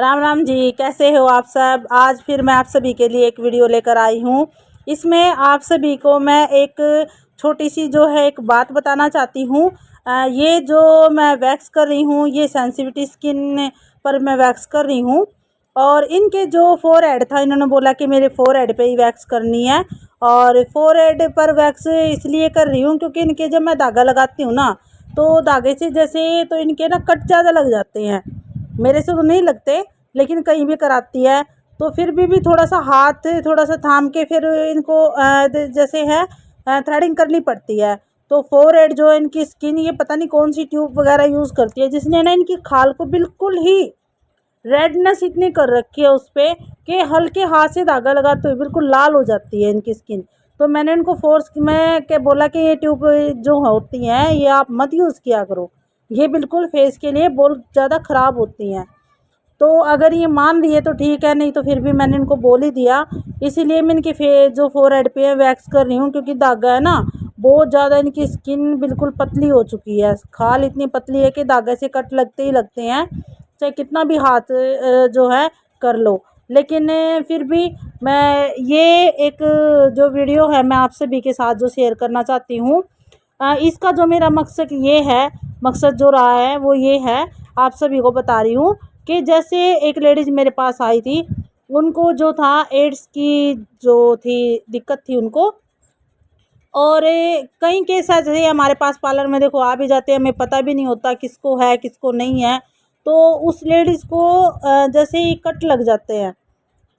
राम राम जी, कैसे हो आप सब। आज फिर मैं आप सभी के लिए एक वीडियो लेकर आई हूँ। इसमें आप सभी को मैं एक छोटी सी जो है एक बात बताना चाहती हूँ। ये जो मैं वैक्स कर रही हूँ, ये सेंसिटिव स्किन पर मैं वैक्स कर रही हूँ। और इनके जो फोरहेड था, इन्होंने बोला कि मेरे फोरहेड पे ही वैक्स करनी है। और फोरहेड पर वैक्स इसलिए कर रही हूँ क्योंकि इनके जब मैं धागा लगाती हूँ ना, तो धागे से जैसे तो इनके ना कट ज़्यादा लग जाते हैं। मेरे से तो नहीं लगते, लेकिन कहीं भी कराती है तो फिर भी थोड़ा सा हाथ थोड़ा सा थाम के फिर इनको जैसे है थ्रेडिंग करनी पड़ती है। तो फोरहेड जो है इनकी स्किन, ये पता नहीं कौन सी ट्यूब वगैरह यूज़ करती है, जिसने ना इनकी खाल को बिल्कुल ही रेडनेस इतनी कर रखी है उस पर कि हल्के हाथ से धागा लगाते हुए बिल्कुल लाल हो जाती है इनकी स्किन। तो मैंने इनको फोर्स में क्या बोला कि ये ट्यूब जो होती हैं ये आप मत यूज़ किया करो, ये बिल्कुल फेस के लिए बहुत ज़्यादा ख़राब होती हैं। तो अगर ये मान रही है तो ठीक है, नहीं तो फिर भी मैंने इनको बोल ही दिया। इसीलिए मैं इनकी जो फोरहेड पे है वैक्स कर रही हूँ, क्योंकि धागा है ना बहुत ज़्यादा, इनकी स्किन बिल्कुल पतली हो चुकी है। खाल इतनी पतली है कि धागे से कट लगते ही लगते हैं, चाहे कितना भी हाथ जो है कर लो। लेकिन फिर भी मैं ये एक जो वीडियो है मैं आप सभी के साथ जो शेयर करना चाहती हूँ, इसका जो मेरा मकसद जो रहा है वो ये है, आप सभी को बता रही हूँ कि जैसे एक लेडीज़ मेरे पास आई थी, उनको जो था एड्स की जो थी दिक्कत थी उनको। और कई केस ऐसे ही हमारे पास पार्लर में देखो आ भी जाते हैं, हमें पता भी नहीं होता किसको है किसको नहीं है। तो उस लेडीज़ को जैसे ही कट लग जाते हैं,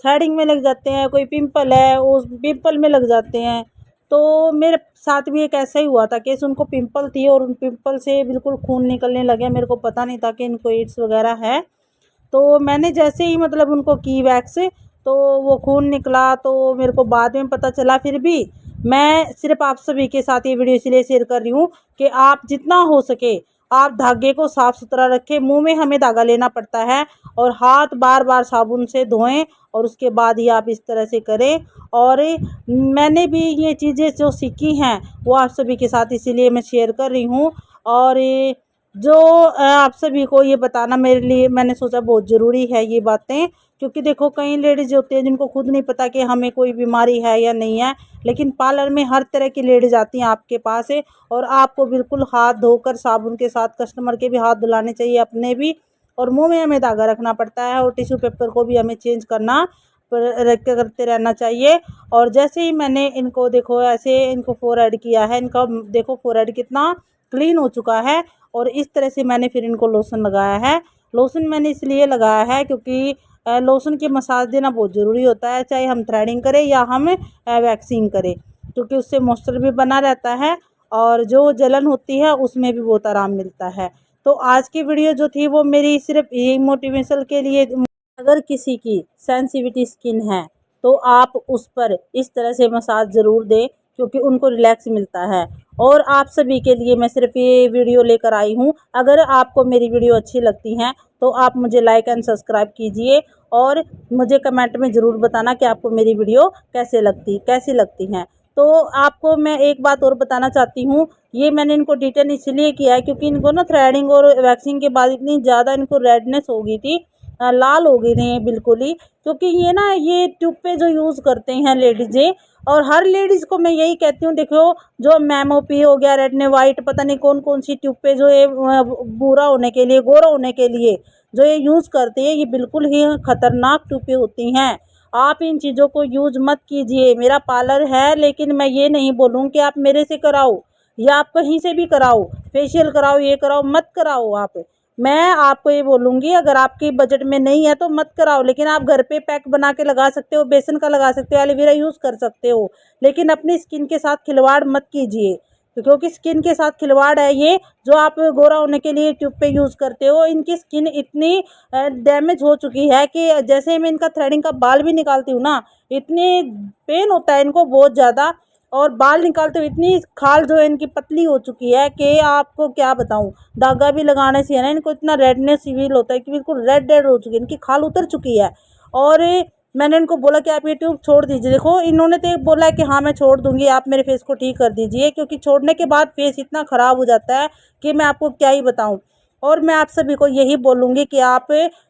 थ्रेडिंग में लग जाते हैं, कोई पिंपल है उस पिंपल में लग जाते हैं। तो मेरे साथ भी एक ऐसा ही हुआ था कि उनको पिंपल थी और उन पिंपल से बिल्कुल खून निकलने लगे। मेरे को पता नहीं था कि इनको एड्स वगैरह है। तो मैंने जैसे ही मतलब उनको की वैक्स, तो वो खून निकला, तो मेरे को बाद में पता चला। फिर भी मैं सिर्फ आप सभी के साथ ये वीडियो इसलिए शेयर कर रही हूँ कि आप जितना हो सके आप धागे को साफ़ सुथरा रखें। मुंह में हमें धागा लेना पड़ता है और हाथ बार बार साबुन से धोएं और उसके बाद ही आप इस तरह से करें। और मैंने भी ये चीज़ें जो सीखी हैं वो आप सभी के साथ इसीलिए मैं शेयर कर रही हूँ। और जो आप सभी को ये बताना मेरे लिए मैंने सोचा बहुत ज़रूरी है ये बातें, क्योंकि देखो कई लेडीज़ होती हैं जिनको खुद नहीं पता कि हमें कोई बीमारी है या नहीं है, लेकिन पार्लर में हर तरह की लेडीज़ आती हैं आपके पास है। और आपको बिल्कुल हाथ धोकर साबुन के साथ कस्टमर के भी हाथ धुलाने चाहिए, अपने भी। और मुंह में हमें धागा रखना पड़ता है और टिश्यू पेपर को भी हमें चेंज करते रहना चाहिए। और जैसे ही मैंने इनको देखो ऐसे इनको फोरहेड किया है, इनका देखो फोरहेड कितना क्लीन हो चुका है। और इस तरह से मैंने फिर इनको लोशन लगाया है। लोशन मैंने इसलिए लगाया है क्योंकि लोशन की मसाज देना बहुत ज़रूरी होता है, चाहे हम थ्रेडिंग करें या हम वैक्सिंग करें, क्योंकि उससे मॉइस्चर भी बना रहता है और जो जलन होती है उसमें भी बहुत आराम मिलता है। तो आज की वीडियो जो थी वो मेरी सिर्फ यही मोटिवेशन के लिए। अगर किसी की सेंसिटिव स्किन है तो आप उस पर इस तरह से मसाज ज़रूर दें, क्योंकि उनको रिलैक्स मिलता है। और आप सभी के लिए मैं सिर्फ ये वीडियो लेकर आई हूँ। अगर आपको मेरी वीडियो अच्छी लगती हैं तो आप मुझे लाइक एंड सब्सक्राइब कीजिए और मुझे कमेंट में ज़रूर बताना कि आपको मेरी वीडियो कैसी लगती हैं। तो आपको मैं एक बात और बताना चाहती हूँ, ये मैंने इनको डिटेन इसलिए किया है क्योंकि इनको ना थ्रेडिंग और वैक्सिंग के बाद इतनी ज़्यादा इनको रेडनेस हो गई थी, लाल हो गई थी बिल्कुल ही। क्योंकि ये ना ये ट्यूब पे जो यूज़ करते हैं लेडीज़ें, और हर लेडीज़ को मैं यही कहती हूँ, देखो जो मैमोपी हो गया, रेडने वाइट, पता नहीं कौन कौन सी ट्यूब पे जो ये भूरा होने के लिए, गोरा होने के लिए जो ये यूज़ करते हैं, ये बिल्कुल ही ख़तरनाक ट्यूबें होती हैं। आप इन चीज़ों को यूज़ मत कीजिए। मेरा पार्लर है, लेकिन मैं ये नहीं बोलूँ कि आप मेरे से कराओ या आप कहीं से भी कराओ, फेशियल कराओ, ये कराओ, मत कराओ आप। मैं आपको ये बोलूँगी अगर आपके बजट में नहीं है तो मत कराओ, लेकिन आप घर पे पैक बना के लगा सकते हो, बेसन का लगा सकते हो, एलोवेरा यूज़ कर सकते हो। लेकिन अपनी स्किन के साथ खिलवाड़ मत कीजिए, क्योंकि स्किन के साथ खिलवाड़ है ये। जो आप गोरा होने के लिए ट्यूब पे यूज़ करते हो, इनकी स्किन इतनी डैमेज हो चुकी है कि जैसे मैं इनका थ्रेडिंग का बाल भी निकालती हूँ ना, इतनी पेन होता है इनको बहुत ज़्यादा। और बाल निकालते हुए इतनी खाल जो है इनकी पतली हो चुकी है कि आपको क्या बताऊं। धागा भी लगाने से है ना इनको इतना रेडनेस फील होता है कि बिल्कुल रेड रेड हो चुकी है, इनकी खाल उतर चुकी है। और मैंने इनको बोला कि आप ये ट्यूब छोड़ दीजिए। देखो इन्होंने तो बोला है कि हाँ मैं छोड़ दूंगी, आप मेरे फेस को ठीक कर दीजिए, क्योंकि छोड़ने के बाद फेस इतना ख़राब हो जाता है कि मैं आपको क्या ही बताऊं। और मैं आप सभी को यही बोलूँगी कि आप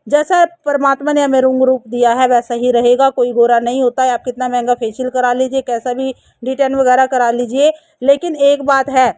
जैसा परमात्मा ने हमें रंग रूप दिया है वैसा ही रहेगा, कोई गोरा नहीं होता है। आप कितना महंगा फेशियल करा लीजिए, कैसा भी डिटेन वगैरह करा लीजिए, लेकिन एक बात है,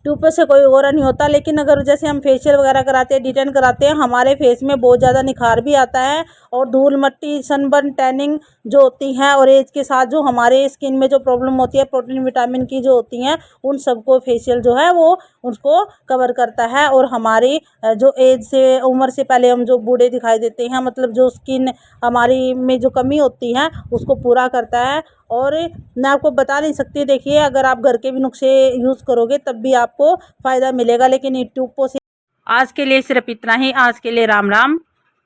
ट्यूब से कोई गोरा नहीं होता। लेकिन अगर जैसे हम फेशियल वगैरह कराते हैं, डिटेन कराते हैं, हमारे फेस में बहुत ज़्यादा निखार भी आता है और धूल मट्टी सनबर्न टैनिंग जो होती हैं और एज के साथ जो हमारे स्किन में जो प्रॉब्लम होती है प्रोटीन विटामिन की जो होती हैं, उन सबको फेशियल जो है वो उसको कवर करता है। और हमारी जो एज से उम्र से पहले हम जो बूढ़े दिखाई देते हैं, मतलब जो स्किन हमारी में जो कमी होती है उसको पूरा करता है। और मैं आपको बता नहीं सकती, देखिए अगर आप घर के भी नुस्खे यूज़ करोगे तब भी आपको फ़ायदा मिलेगा, लेकिन यूट्यूब को से आज के लिए सिर्फ इतना ही। आज के लिए राम राम।